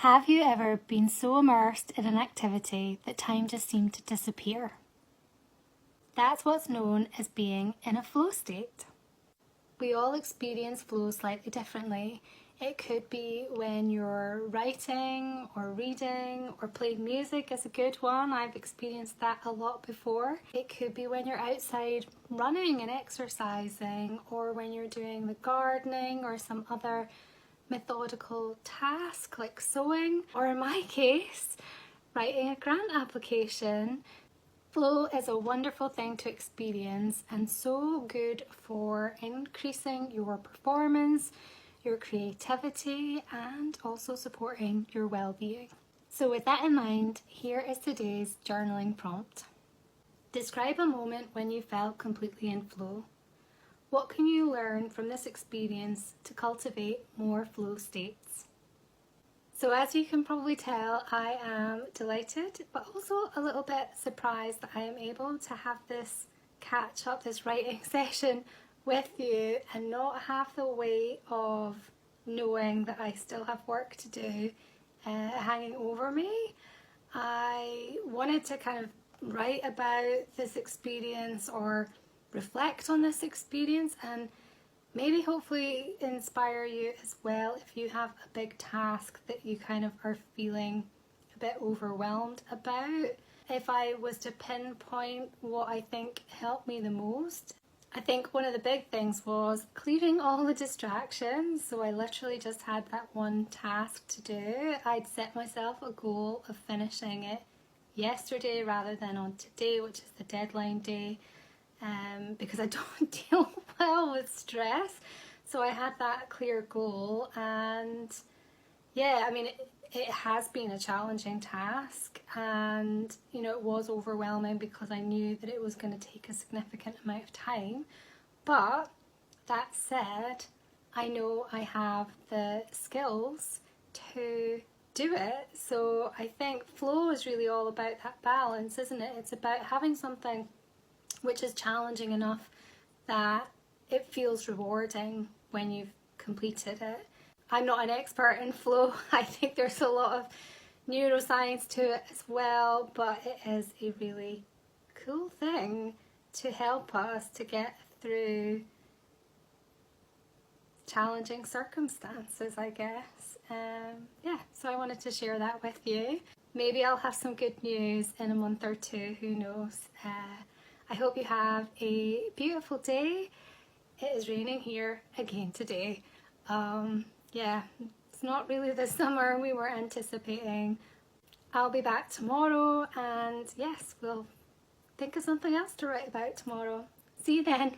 Have you ever been so immersed in an activity that time just seemed to disappear? That's what's known as being in a flow state. We all experience flow slightly differently. It could be when you're writing or reading or playing music is a good one. I've experienced that a lot before. It could be when you're outside running and exercising, or when you're doing the gardening or some other methodical task like sewing, or in my case, writing a grant application. Flow is a wonderful thing to experience and so good for increasing your performance, your creativity, and also supporting your well-being. So with that in mind, here is today's journaling prompt. Describe a moment when you felt completely in flow. What can you learn from this experience to cultivate more flow states? So as you can probably tell, I am delighted, but also a little bit surprised that I am able to have this catch up, this writing session with you and not have the weight of knowing that I still have work to do hanging over me. I wanted to kind of write about this experience or reflect on this experience and maybe hopefully inspire you as well if you have a big task that you kind of are feeling a bit overwhelmed about. If I was to pinpoint what I think helped me the most, I think one of the big things was clearing all the distractions. So I literally just had that one task to do. I'd set myself a goal of finishing it yesterday rather than on today, which is the deadline day. Because I don't deal well with stress, so I had that clear goal, and yeah, I mean it has been a challenging task, and you know, it was overwhelming because I knew that it was going to take a significant amount of time. But that said, I know I have the skills to do it. So I think flow is really all about that balance, isn't it? It's about having something which is challenging enough that it feels rewarding when you've completed it. I'm not an expert in flow. I think there's a lot of neuroscience to it as well, but it is a really cool thing to help us to get through challenging circumstances, I guess. Yeah, so I wanted to share that with you. Maybe I'll have some good news in a month or two, who knows. I hope you have a beautiful day. It is raining here again today. Yeah, it's not really the summer we were anticipating. I'll be back tomorrow, and yes, we'll think of something else to write about tomorrow. See you then.